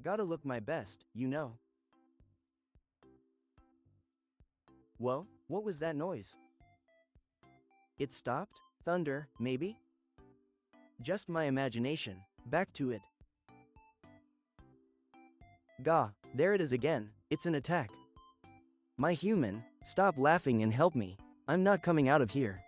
Gotta look my best, you know. Whoa, what was that noise? It stopped? Thunder, maybe? Just my imagination. Back to it. Gah, there it is again. It's an attack. My human, stop laughing and help me. I'm not coming out of here.